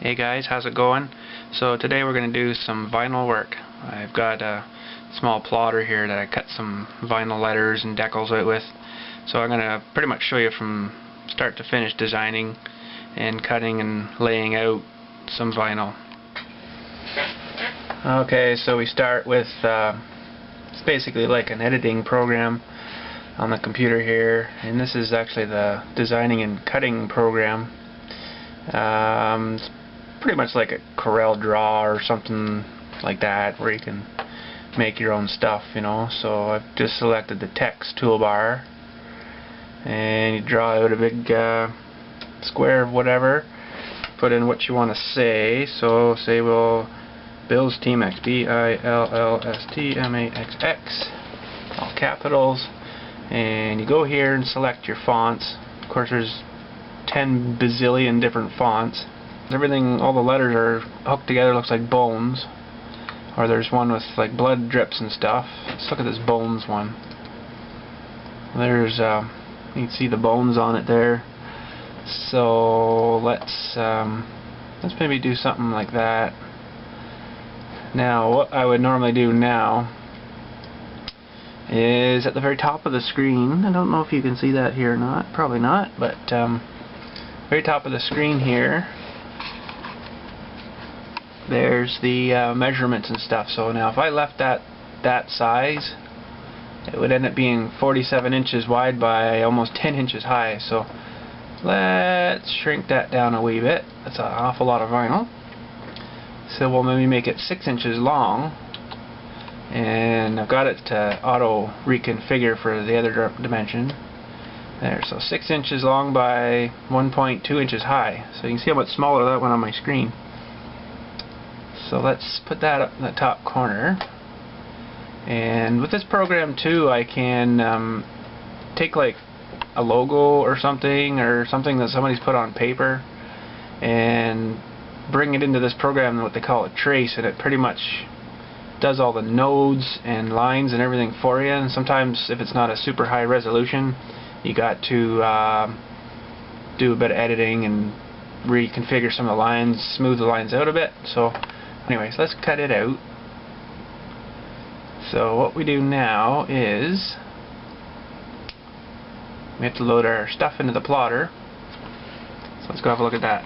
Hey guys, how's it going? So today we're going to do some vinyl work. I've got a small plotter here that I cut some vinyl letters and decals out with. So I'm going to pretty much show you from start to finish designing and cutting and laying out some vinyl. Okay, so we start with it's basically like an editing program on the computer here, and this is actually the designing and cutting program. It's pretty much like a Corel Draw or something like that, where you can make your own stuff, you know. So I've just selected the text toolbar, and you draw out a big square of whatever, put in what you want to say. So say, well, Bill's T-Max, B-I-L-L-S-T-M-A-X-X, all capitals, and you go here and select your fonts. Of course, there's 10 bazillion different fonts. Everything, all the letters are hooked together, looks like bones. Or there's one with like blood drips and stuff. Let's look at this bones one. There's you can see the bones on it there. So let's maybe do something like that. Now what I would normally do now is at the very top of the screen, I don't know if you can see that here or not, probably not, but very top of the screen here, there's the measurements and stuff. So now if I left that size, it would end up being 47 inches wide by almost 10 inches high. So let's shrink that down a wee bit. That's an awful lot of vinyl. So we'll maybe make it 6 inches long, and I've got it to auto reconfigure for the other dimension. There, so 6 inches long by 1.2 inches high. So you can see how much smaller that went on my screen. So let's put that up in the top corner. And with this program too, I can take like a logo or something that somebody's put on paper and bring it into this program, what they call a trace, and it pretty much does all the nodes and lines and everything for you. And sometimes if it's not a super high resolution, you got to do a bit of editing and reconfigure some of the lines, smooth the lines out a bit. So anyways, let's cut it out. So what we do now is we have to load our stuff into the plotter. So let's go have a look at that.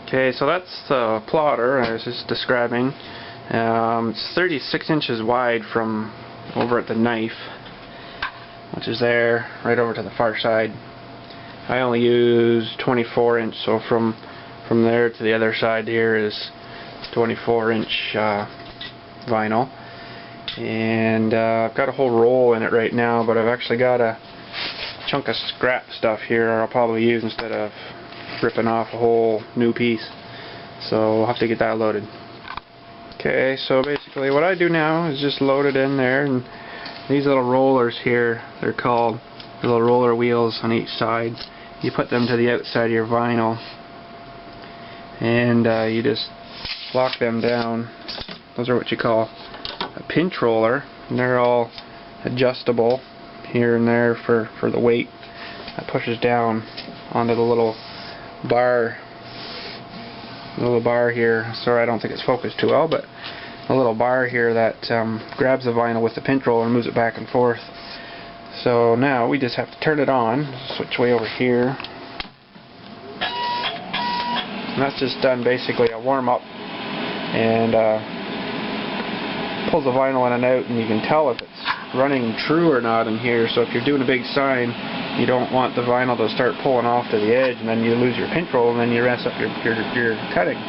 Okay, so that's the plotter I was just describing. It's 36 inches wide from over at the knife, which is there, right over to the far side. I only use 24 inch, so from there to the other side here is 24 inch vinyl. And I've got a whole roll in it right now, but I've actually got a chunk of scrap stuff here I'll probably use instead of ripping off a whole new piece. So I'll have to get that loaded. Okay, so basically what I do now is just load it in there, and these little rollers here, they're called the little roller wheels on each side. You put them to the outside of your vinyl, and you just lock them down. Those are what you call a pinch roller, and they're all adjustable here and there for the weight that pushes down onto the little bar here. Sorry, I don't think it's focused too well, but a little bar here that grabs the vinyl with the pinch roller and moves it back and forth. So now we just have to turn it on, switch way over here, and that's just done basically a warm-up, and pulls the vinyl in and out, and you can tell if it's running true or not in here. So if you're doing a big sign, you don't want the vinyl to start pulling off to the edge, and then you lose your pinch roll, and then you mess up your cutting.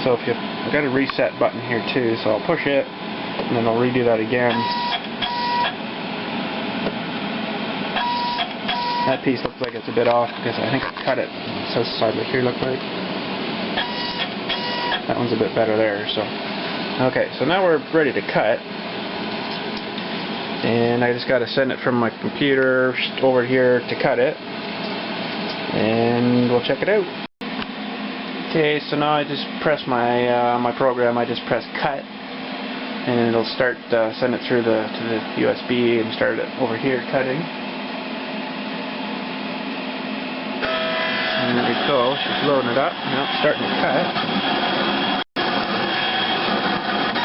So if I've got a reset button here too, so I'll push it, and then I'll redo that again. That piece looks like it's a bit off because I think I cut it. So side right here look like. That one's a bit better there. So okay, so now we're ready to cut. And I just got to send it from my computer over here to cut it, and we'll check it out. Okay, so now I just press my program. I just press cut, and it'll start send it through to the USB and start it over here cutting. And there we go. She's loading it up. Now it's starting to cut.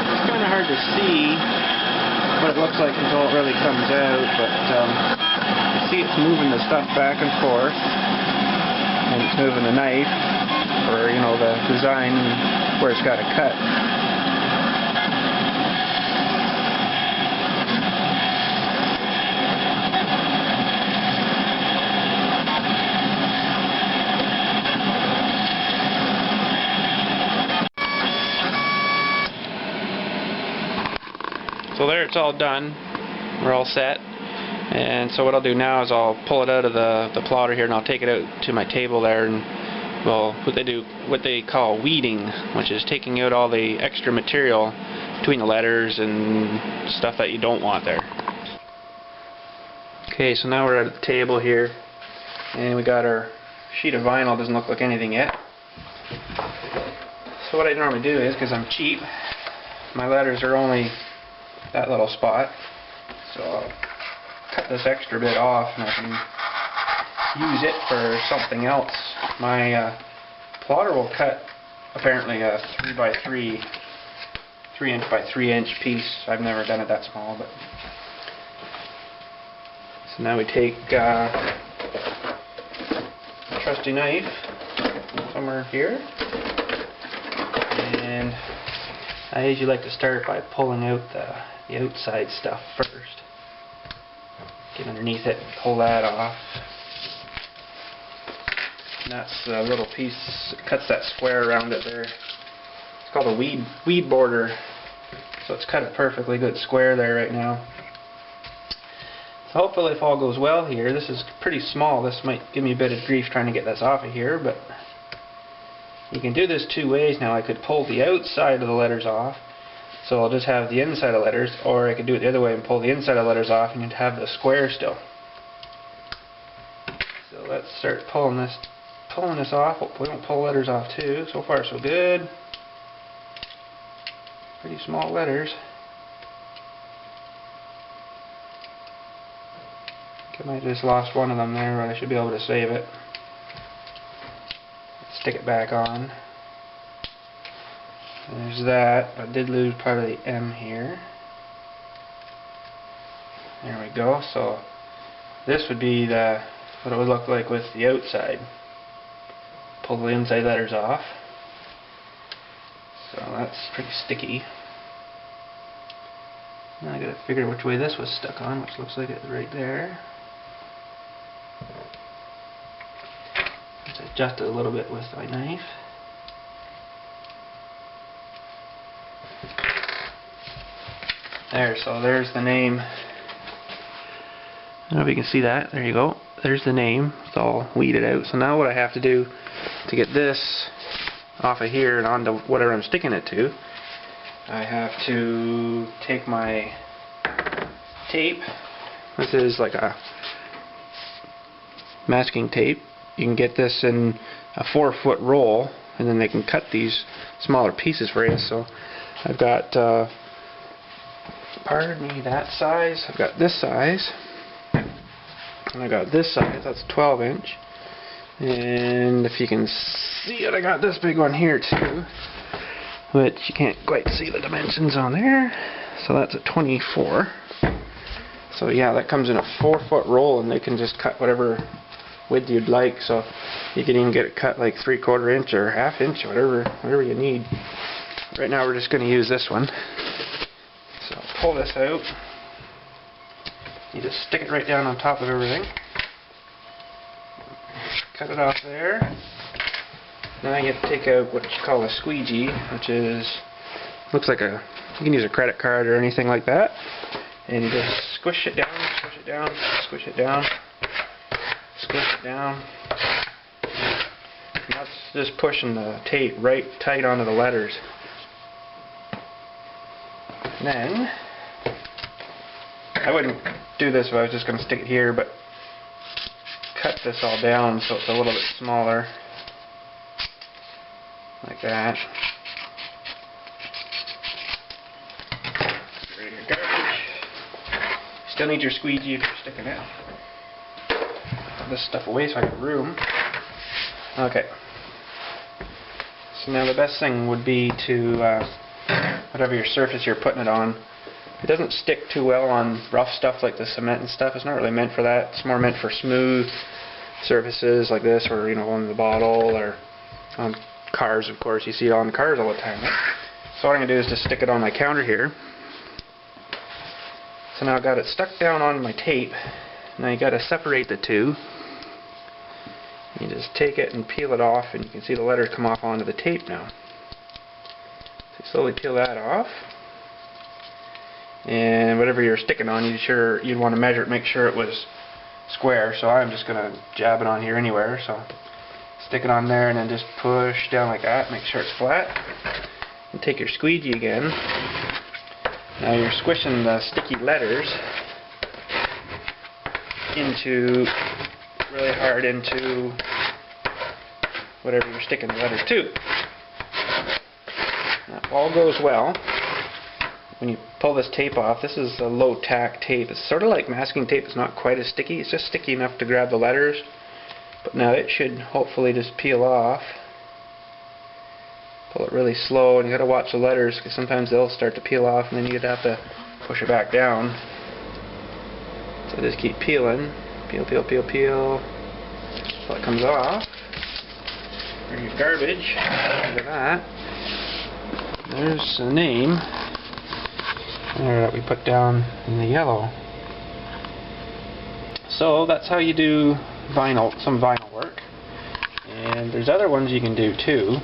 It's kind of hard to see what it looks like until it really comes out, but you see it's moving the stuff back and forth, and it's moving the knife, or you know, the design where it's got to cut. So there, it's all done. We're all set. And so what I'll do now is I'll pull it out of the plotter here, and I'll take it out to my table there, and well, what they call weeding, which is taking out all the extra material between the letters and stuff that you don't want there. Okay, so now we're at the table here, and we got our sheet of vinyl. Doesn't look like anything yet. So what I normally do is, because I'm cheap, my letters are only that little spot, so I'll cut this extra bit off and I can use it for something else. My plotter will cut apparently a 3x3, 3" by 3" piece. I've never done it that small, but so now we take a trusty knife somewhere here, and I usually like to start by pulling out the outside stuff first. Get underneath it and pull that off. And that's a little piece that cuts that square around it there. It's called a weed border. So it's cut a perfectly good square there right now. So hopefully if all goes well here, this is pretty small. This might give me a bit of grief trying to get this off of here, but you can do this two ways now. I could pull the outside of the letters off, so I'll just have the inside of letters, or I could do it the other way and pull the inside of letters off and you'd have the square still. So let's start pulling this off. Hopefully we won't pull letters off too. So far so good. Pretty small letters. I think I might have just lost one of them there, but I should be able to save it. Stick it back on. There's that. I did lose part of the M here. There we go. So this would be what it would look like with the outside. Pull the inside letters off. So that's pretty sticky. Now I gotta figure which way this was stuck on, which looks like it's right there. Let's adjust it a little bit with my knife. There, so there's the name. I don't know if you can see that. There you go. There's the name. It's all weeded out. So now what I have to do to get this off of here and onto whatever I'm sticking it to, I have to take my tape. This is like a masking tape. You can get this in a 4-foot roll, and then they can cut these smaller pieces for you. So I've got, pardon me, that size. I've got this size, and I got this size. That's 12". And if you can see it, I got this big one here too, which you can't quite see the dimensions on there. So that's a 24. So yeah, that comes in a 4-foot roll, and they can just cut whatever width you'd like. So you can even get it cut like 3/4 inch or 1/2 inch, whatever you need. Right now we're just going to use this one. So I'll pull this out. You just stick it right down on top of everything. Cut it off there. Now you have to take out what you call a squeegee, which looks like you can use a credit card or anything like that, and you just squish it down, squish it down, squish it down, squish it down. And that's just pushing the tape right tight onto the letters. And then I wouldn't do this if I was just going to stick it here, but cut this all down so it's a little bit smaller, like that. Get rid of your garbage. Still need your squeegee if you're sticking it. Put this stuff away so I have room. Okay. So now the best thing would be to, whatever your surface you're putting it on, it doesn't stick too well on rough stuff like the cement and stuff. It's not really meant for that. It's more meant for smooth surfaces like this, or on the bottle, or on cars, of course. You see it on cars all the time, right? So what I'm going to do is just stick it on my counter here. So now I've got it stuck down on my tape. Now you got to separate the two. You just take it and peel it off, and you can see the letters come off onto the tape now. So you slowly peel that off, and whatever you're sticking on, you'd want to measure it, make sure it was square. So I'm just going to jab it on here anywhere. So stick it on there, and then just push down like that, make sure it's flat. And take your squeegee again. Now you're squishing the sticky letters really hard into whatever you're sticking the letters to. Now, if all goes well, when you pull this tape off, this is a low tack tape. It's sort of like masking tape. It's not quite as sticky. It's just sticky enough to grab the letters. But now it should hopefully just peel off. Pull it really slow, and you got to watch the letters, because sometimes they'll start to peel off, and then you'd have to push it back down. So just keep peeling, peel, peel, peel, peel, until it comes off. There's your garbage. Look at that. There's the name there that we put down in the yellow. So that's how you do some vinyl work. And there's other ones you can do too.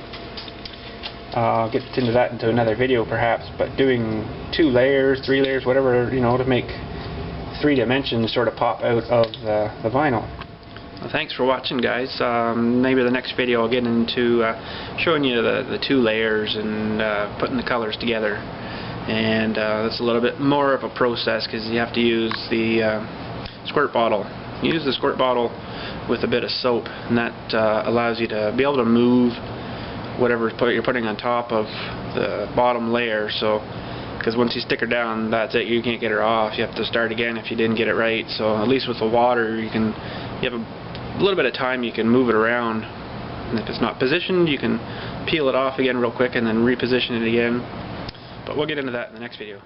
I'll get into that into another video perhaps, but doing 2 layers, 3 layers, whatever, to make 3 dimensions sort of pop out of the vinyl. Well, thanks for watching, guys. Maybe the next video I'll get into showing you the 2 layers and putting the colors together. And that's a little bit more of a process, because you have to use the squirt bottle. Use the squirt bottle with a bit of soap, and that allows you to be able to move whatever you're putting on top of the bottom layer. So, because once you stick her down, that's it. You can't get her off. You have to start again if you didn't get it right. So at least with the water, you have a little bit of time. You can move it around, and if it's not positioned, you can peel it off again real quick and then reposition it again. But we'll get into that in the next video.